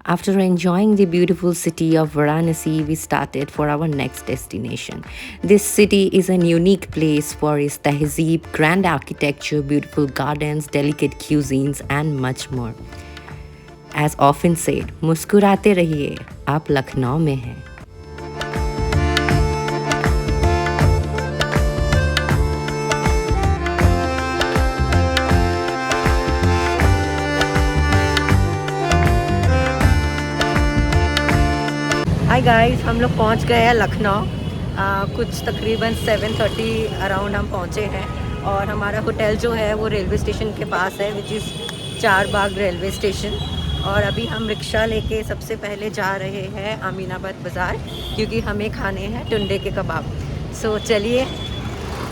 After enjoying the beautiful city of Varanasi, we started for our next destination. This city is a unique place for its tehzeeb, grand architecture, beautiful gardens, delicate cuisines, and much more. As often said, मुस्कुराते रहिए, आप लखनऊ में हैं. Hi guys, हम लोग पहुंच गए हैं लखनऊ. कुछ तकरीबन 7:30 अराउंड हम पहुंचे हैं और हमारा होटल जो है वो रेलवे स्टेशन के पास है, विच इज़ चार बाग रेलवे स्टेशन. और अभी हम रिक्शा लेके सबसे पहले जा रहे हैं अमीनाबाद बाज़ार, क्योंकि हमें खाने हैं टुंडे के कबाब. सो चलिए,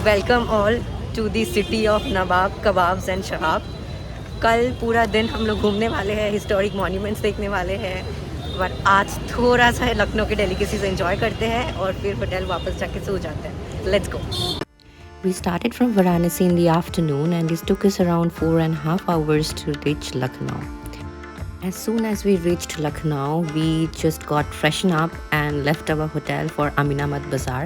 welcome all to the city of nawab kebabs and शहाब. कल पूरा दिन हम लोग घूमने वाले हैं, हिस्टोरिक मॉन्यूमेंट्स देखने वाले हैं, पर आज थोड़ा सा लखनऊ के डेलिकेसीज एंजॉय करते हैं और फिर होटल वापस जाके सो जाते हैं. Let's go. We started from Varanasi in the afternoon and this took us around 4.5 hours to reach Lucknow. As soon as we reached Lucknow, we just got freshened up and left our hotel for Aminabad Bazaar,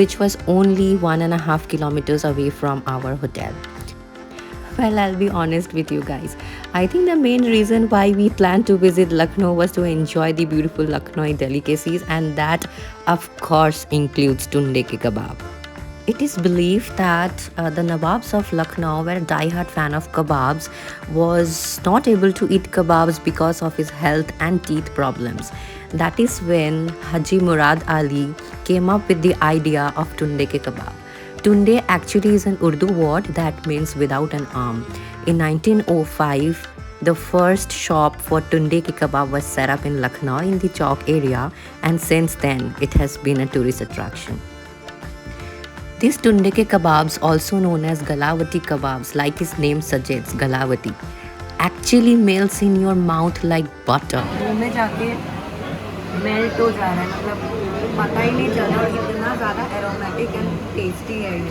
which was only 1.5 kilometers away from our hotel. Well, I'll be honest with you guys. I think the main reason why we planned to visit Lucknow was to enjoy the beautiful Lucknowi delicacies, and that, of course, includes tunde ke kebab. It is believed that the Nawabs of Lucknow were a die-hard fan of kebabs, was not able to eat kebabs because of his health and teeth problems. That is when Haji Murad Ali came up with the idea of tunde ke kebab. Tunde actually is an Urdu word that means without an arm. In 1905, the first shop for tunde ke kebab was set up in Lucknow in the Chowk area, and since then it has been a tourist attraction. These tunde ke kebabs, also known as Galavati kebabs, like its name suggests, Galavati, actually melts in your mouth like butter. मुंह में जाके melt हो जा रहा है, मतलब पता ही नहीं चला, इतना ज़्यादा एरोमेटिक एंड टेस्टी है ये.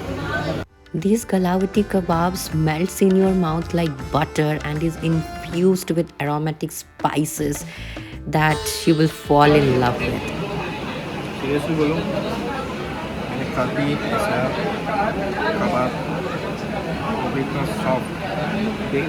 These Galavati kebabs melts in your mouth like butter and is infused with aromatic spices that you will fall in love with. Seriously बोलो, मैंने कभी ऐसा कबाब वो भी इतना सॉफ्ट देख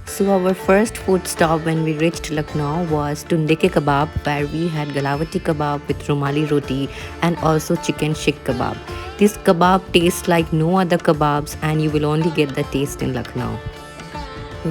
So our first food stop when we reached Lucknow was Tunde ke kebab, where we had Galavati kebab with rumali roti and also chicken shik kebab. This kebab tastes like no other kebabs and you will only get the taste in Lucknow.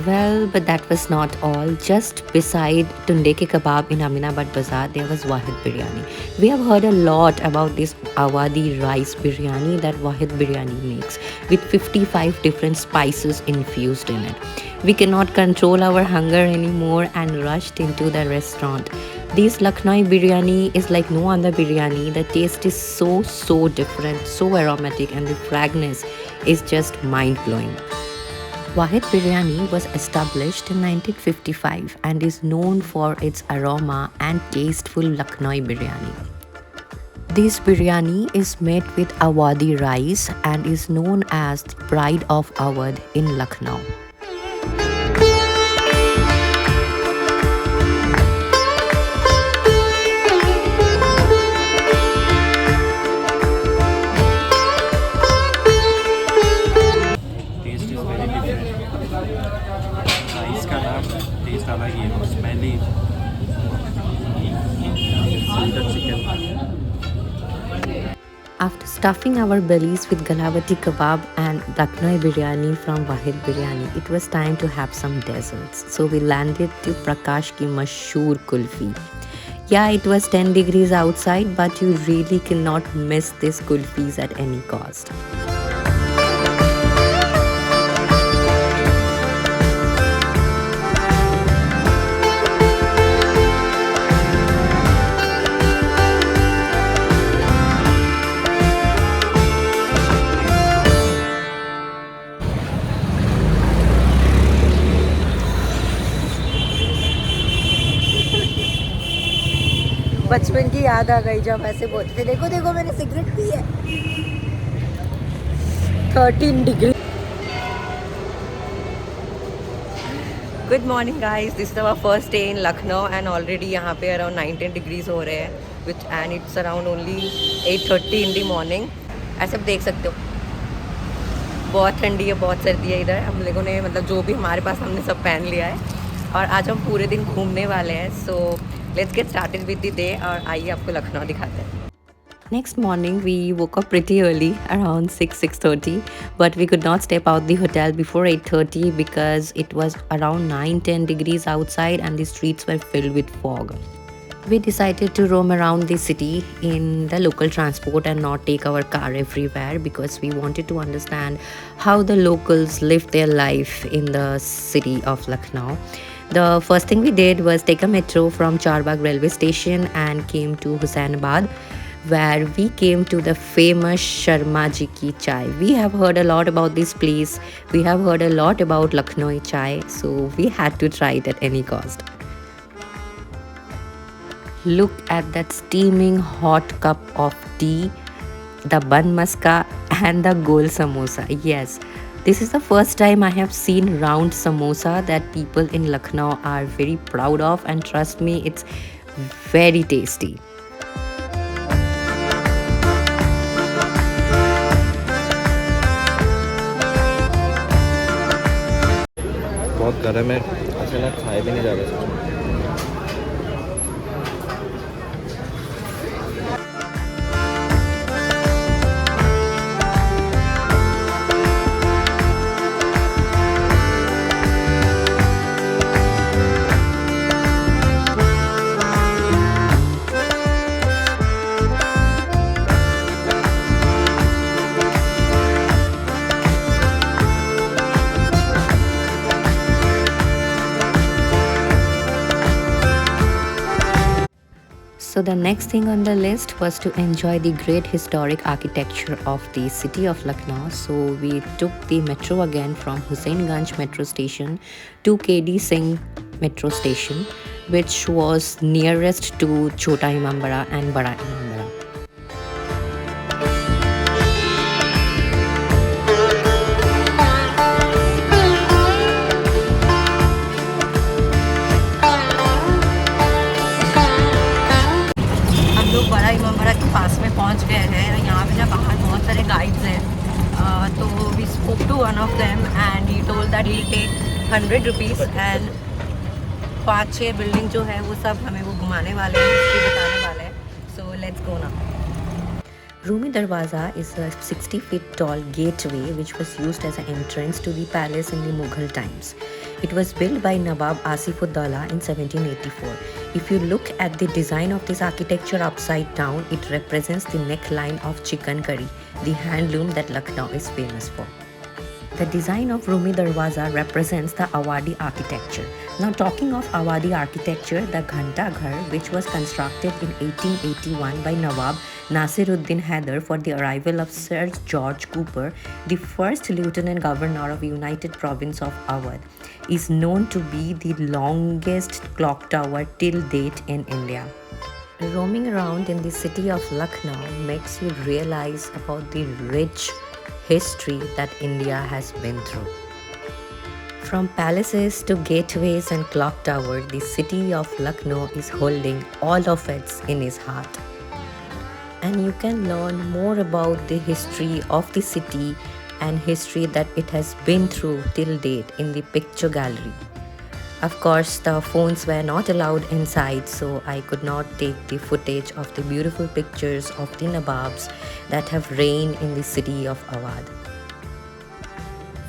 Well, but that was not all. Just beside Tunde ke kebab in Aminabad Bazaar, there was Wahid Biryani. We have heard a lot about this Awadi rice biryani that Wahid Biryani makes, with 55 different spices infused in it. We cannot control our hunger anymore and rushed into the restaurant. This Lucknowi biryani is like no other biryani. The taste is so different, so aromatic, and the fragrance is just mind-blowing. Wahid Biryani was established in 1955 and is known for its aroma and tasteful Lucknowi biryani. This biryani is made with Awadhi rice and is known as the Pride of Awadh in Lucknow. Taste is very different. Rice का नाम taste अलग ही है, smelly chicken. After stuffing our bellies with Galavati kebab and Lucknowi biryani from Wahid Biryani, it was time to have some desserts. So we landed to Prakash ki mashhoor kulfi. Yeah, it was 10 degrees outside, but you really cannot miss these kulfis at any cost. बचपन की याद आ गई जब ऐसे बोलते थे, देखो देखो मैंने सिगरेट पी है. 13 degrees. Good morning guys, this is our first day in Lucknow and already यहाँ पे around 19 degrees हो रहे हैं which and it's around only 8:30 in the morning. ऐसे आप देख सकते हो बहुत ठंडी है, बहुत सर्दी है इधर. हम लोगों ने मतलब जो भी हमारे पास हमने सब पहन लिया है और आज हम पूरे दिन घूमने वाले हैं. So let's get started with the day और आइए आपको लखनऊ दिखाते हैं. Next morning we woke up pretty early around 6:30 but we could not step out the hotel before 8:30 because it was around 9-10 degrees outside and the streets were filled with fog. We decided to roam around the city in the local transport and not take our car everywhere because we wanted to understand how the locals live their life in the city of Lucknow. The first thing we did was take a metro from Charbagh railway station and came to Husainabad, where we came to the famous Sharma Ji ki chai. We have heard a lot about this place. We have heard a lot about Lucknowi chai, so we had to try it at any cost. Look at that steaming hot cup of tea, the bun maska and the gol samosa. Yes, this is the first time I have seen round samosa that people in Lucknow are very proud of, and trust me, it's very tasty. बहुत गर्म है, ऐसे ना खाए भी नहीं जा रहे. So the next thing on the list was to enjoy the great historic architecture of the city of Lucknow. So we took the metro again from Husainganj metro station to KD Singh metro station, which was nearest to Chota Imambara and Bada Imambara. बड़ा इमामबाड़ा के पास में पहुंच गए हैं. यहाँ पे ना बाहर बहुत सारे गाइड्स हैं. तो we spoke to one of them and he told that he take 100 rupees and 5-6 building जो है वो सब हमें वो घुमाने वाले हैं, हिस्ट्री बताने वाले हैं. So let's go now. Rumi Darwaza is a 60 feet tall gateway which was used as an entrance to the palace in the Mughal times. It was built by Nawab Asifuddaulah in 1784. If you look at the design of this architecture upside down, it represents the neckline of chicken curry, the handloom that Lucknow is famous for. The design of Rumi Darwaza represents the Awadhi architecture. Now talking of Awadhi architecture, the Ghanta Ghar, which was constructed in 1881 by Nawab Nasiruddin Haider for the arrival of Sir George Cooper, the first Lieutenant Governor of United Province of Awadh, is known to be the longest clock tower till date in India. Roaming around in the city of Lucknow makes you realize about the rich history that India has been through. From palaces to gateways and clock tower, the city of Lucknow is holding all of it in its heart. And you can learn more about the history of the city and history that it has been through till date in the picture gallery. Of course, the phones were not allowed inside, so I could not take the footage of the beautiful pictures of the Nawabs that have reigned in the city of Awadh.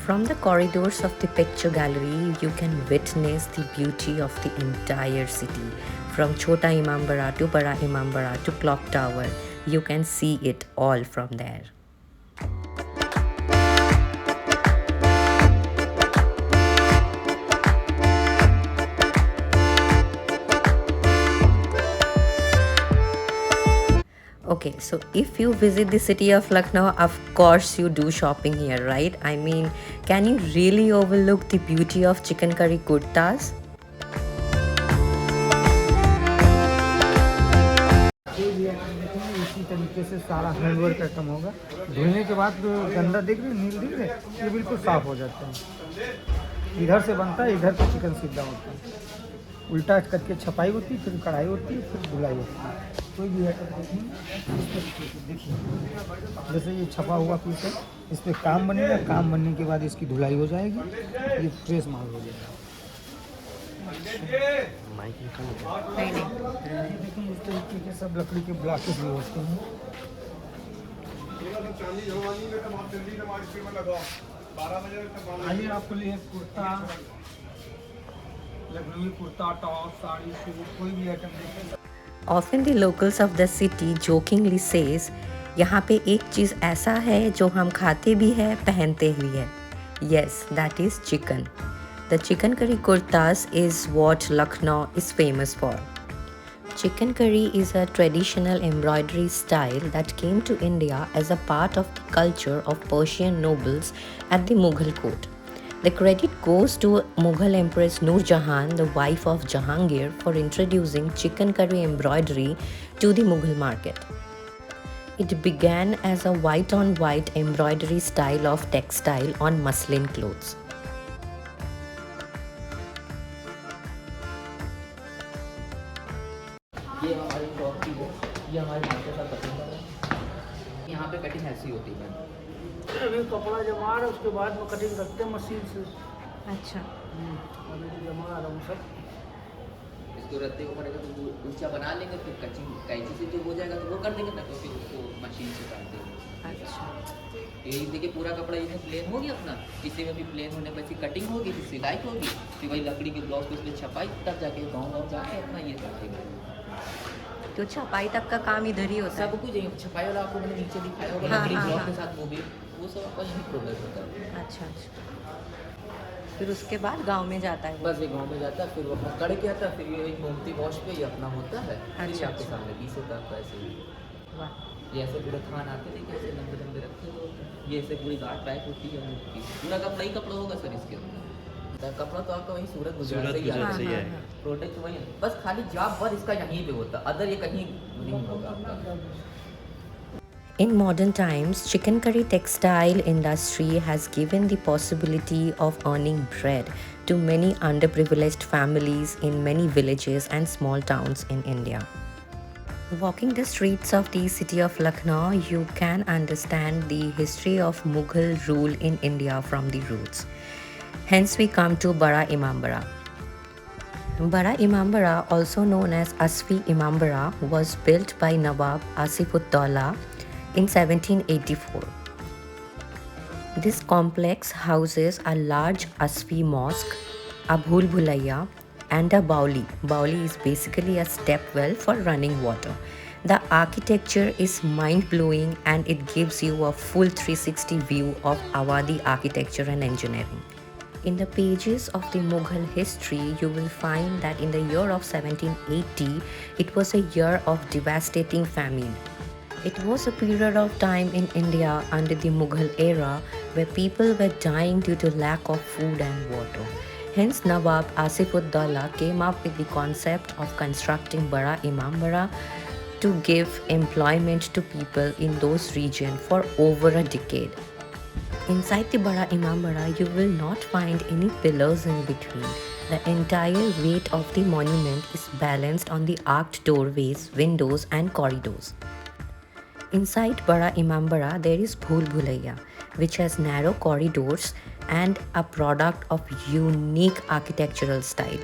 From the corridors of the picture gallery, you can witness the beauty of the entire city. From Chota Imambara to Bada Imambara to Clock Tower, you can see it all from there. Okay, so if you visit the city of Lucknow, of course you do shopping here, right? I mean, can you really overlook the beauty of chicken curry kurtas? तरीके से सारा handwork item होगा। धुलने के बाद जो गंदा दिख रही नील दिख रहे, ये बिल्कुल साफ़ हो जाता है। इधर से बनता है, इधर से चिकन सीधा होता है, उल्टा करके छपाई होती है, फिर कढ़ाई होती है, फिर धुलाई होती है। कोई भी आइटम देखिए, जैसे ये छपा हुआ पीस है, इस पर काम बनेगा, काम बनने के बाद इसकी धुलाई हो जाएगी, ये फ्रेश माल हो जाएगा। नहीं नहीं, देखिए इस तरीके के सब लकड़ी के ब्लॉकेज भी होते हैं। आइए आपके लिए कुर्ता, लखनवी कुर्ता, टॉप, साड़ी, सूट, कोई भी आइटम देखें। Often the locals of the city jokingly says, यहाँ पे एक चीज़ ऐसा है जो हम खाते भी हैं, पहनते भी हैं. Yes, that is chicken. The chicken curry kurtas is what Lucknow is famous for. Chicken curry is a traditional embroidery style that came to India as a part of the culture of Persian nobles at the Mughal court. The credit goes to Mughal Empress Noor Jahan, the wife of Jahangir, for introducing chicken curry embroidery to the Mughal market. It began as a white-on-white embroidery style of textile on muslin clothes. ये हमारी shop की है, ये हमारे market का cutting है। यहाँ पे कटिंग ऐसी होती है। अभी कपड़ा जमा रहा है, उसके बाद में कटिंग करते हैं मशीन से। अच्छा, अभी जमा रहा हूँ सब। इसको रत्ते को पड़ेगा तो ऊंचा बना लेंगे, फिर कचिंग कैंची से जो हो जाएगा तो वो कर देंगे ना, तो फिर उसको मशीन से काट देंगे। अच्छा, ये देखिए पूरा कपड़ा ये प्लेन हो गया अपना, इसी में भी प्लेन होने पर कटिंग होगी, फिर सिलाई होगी, फिर वही लकड़ी के ब्लॉक पे छपाई, तब जाके गाँव जाके अपना ये करेंगे। तो छपाई तक का काम इधर ही होता है। सब कुछ यही छपाई वाला आपको मैंने नीचे दिखाया होगा, हाँ, लकड़ी हाँ, ब्लॉक हाँ। के साथ वो भी, वो सब आपका यही प्रोडक्ट होता है। अच्छा अच्छा, फिर उसके बाद गांव में जाता है वो। बस ये गाँव में जाता है, फिर वो अपना कड़ के आता है, फिर ये एक मोमती वॉश पे ये अपना होता है। फिर अच्छा, आपके अच्छा। सामने 20 होता है ऐसे ही। वाह, ये ऐसे पूरे थान आते देखिए, ऐसे लंबे लंबे रखे हुए, ये ऐसे पूरी गार्ड पैक होती है उनकी। पूरा कपड़ा ही कपड़ा होगा सर इसके अंदर। कपड़ा तो आपका वहीं सूरत गुजरात से ही गुजरात से ही आएगा, प्रोडक्ट वही है, बस खाली जॉब वर्क इसका यहीं पे होता है, अदर ये कहीं नहीं होगा आपका। In modern times, chicken curry textile industry has given the possibility of earning bread to many underprivileged families in many villages and small towns in India. Walking the streets of the city of Lucknow, you can understand the history of Mughal rule in India from the roots. Hence we come to Bara Imambara. Bara Imambara, also known as Asfi Imambara, was built by Nawab Asif-ud-Daula in 1784. This complex houses a large Asfi mosque, a Bhul Bhulaiya, and a Bauli. Bauli is basically a step well for running water. The architecture is mind-blowing and it gives you a full 360 view of Awadhi architecture and engineering. In the pages of the Mughal history, you will find that in the year of 1780, it was a year of devastating famine. It was a period of time in India under the Mughal era where people were dying due to lack of food and water. Hence, Nawab Asif-ud-Daula came up with the concept of constructing Bara Imambara to give employment to people in those regions for over a decade. Inside the Bara Imambara, you will not find any pillars in between. The entire weight of the monument is balanced on the arched doorways, windows and corridors. Inside Bara Imambara, there is Bhul Bhulaiya, which has narrow corridors and a product of unique architectural style.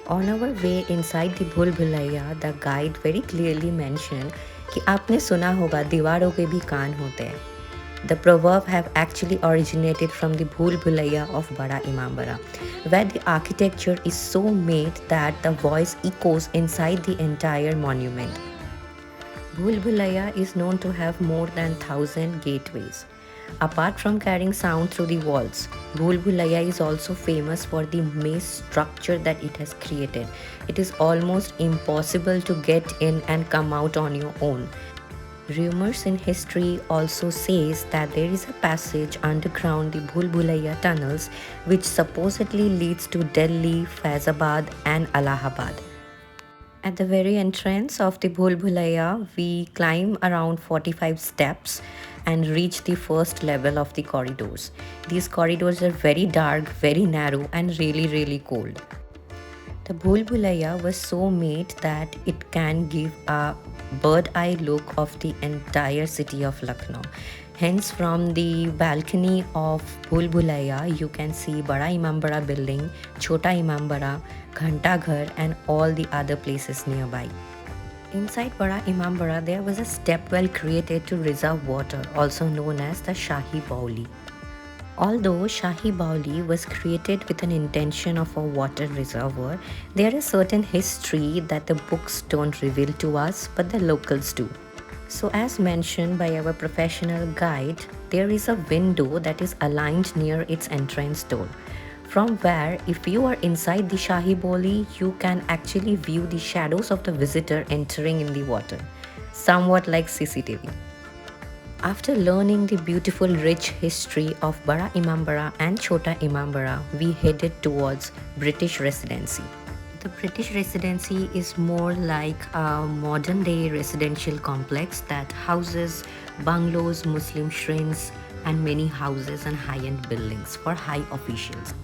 On our way inside the Bhul Bhulaiya, the guide very clearly mentioned कि आपने सुना होगा दीवारों के भी कान होते हैं. The proverb have actually originated from the Bhul Bhulaiya of Bara Imambara, where the architecture is so made that the voice echoes inside the entire monument. Bhul Bhulaiya is known to have more than 1,000 gateways. Apart from carrying sound through the walls, Bhul Bhulaiya is also famous for the maze structure that it has created. It is almost impossible to get in and come out on your own. Rumors in history also says that there is a passage underground the Bhul Bhulaiya tunnels which supposedly leads to Delhi, Faizabad and Allahabad. At the very entrance of the Bhul Bhulaiya, we climb around 45 steps and reach the first level of the corridors. These corridors are very dark, very narrow, and really cold. The Bhul Bhulaiya was so made that it can give a bird eye look of the entire city of Lucknow. Hence, from the balcony of Bhul Bhulaiya, you can see Bada Imambara building, Chota Imambara, Ghanta Ghar, and all the other places nearby. Inside Bada Imambara, there was a stepwell created to reserve water, also known as the Shahi Bauli. Although Shahi Bauli was created with an intention of a water reservoir, there is certain history that the books don't reveal to us, but the locals do. So as mentioned by our professional guide, there is a window that is aligned near its entrance door, from where if you are inside the Shahi Bauli, you can actually view the shadows of the visitor entering in the water, somewhat like CCTV. After learning the beautiful rich history of Bada Imambara and Chota Imambara, we headed towards British Residency. The British Residency is more like a modern day residential complex that houses bungalows, Muslim shrines, and many houses and high-end buildings for high officials.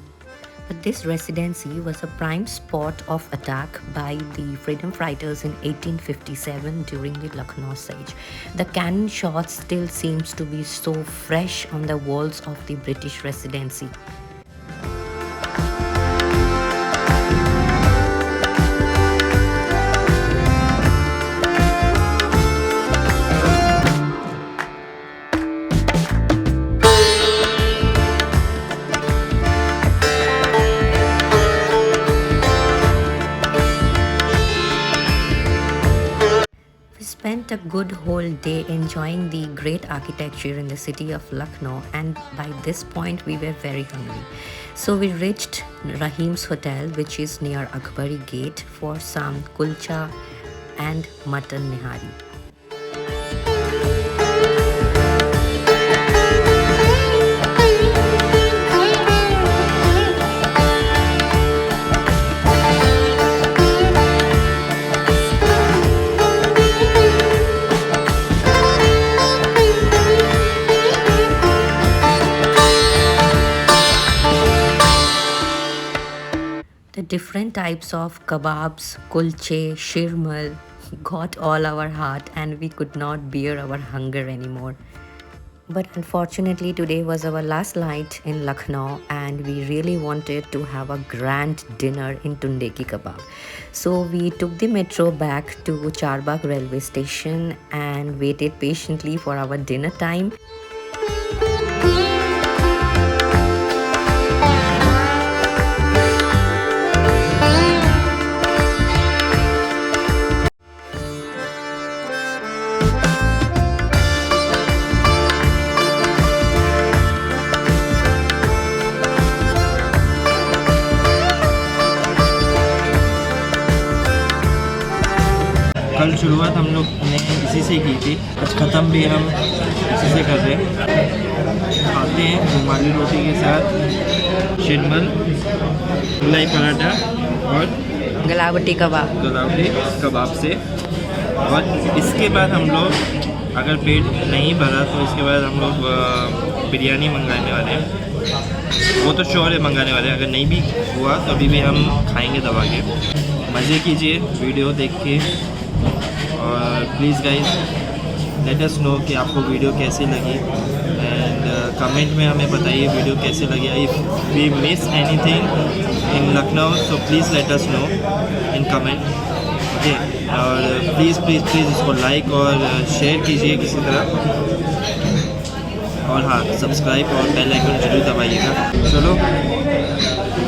But this residency was a prime spot of attack by the freedom fighters in 1857 during the Lucknow siege. The cannon shots still seems to be so fresh on the walls of the British Residency. Spent a good whole day enjoying the great architecture in the city of Lucknow, and by this point we were very hungry. So we reached Rahim's Hotel, which is near Akbari Gate, for some kulcha and mutton nihari. The different types of kebabs, kulche, shirmal got all our heart, and we could not bear our hunger anymore. But unfortunately today was our last night in Lucknow, and we really wanted to have a grand dinner in Tunde Ki Kebab. So we took the metro back to Charbagh railway station and waited patiently for our dinner time. कल शुरुआत हम लोग ने इसी से की थी, आज ख़त्म भी हम इसी से कर रहे हैं। खाते हैं रुमाली रोटी के साथ शिरमल, मलाई पराठा और गलावटी कबाब। गलावटी कबाब से। और इसके बाद हम लोग, अगर पेट नहीं भरा तो इसके बाद हम लोग बिरयानी मंगाने वाले हैं। वो तो श्योर है मंगाने वाले हैं, अगर नहीं भी हुआ तो अभी भी हम खाएंगे दबा के। मज़े कीजिए वीडियो देख के, और please guys let us no कि आपको वीडियो कैसी लगी, एंड कमेंट में हमें बताइए वीडियो कैसे लगी। If we miss anything in Lucknow so please let us know in comment, okay. और प्लीज़ इसको लाइक और शेयर कीजिए किसी तरह, और हाँ सब्सक्राइब और बेल आइकन जरूर दबाइएगा। चलो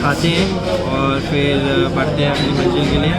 खाते हैं और फिर बढ़ते हैं अपनी मंजिल के लिए।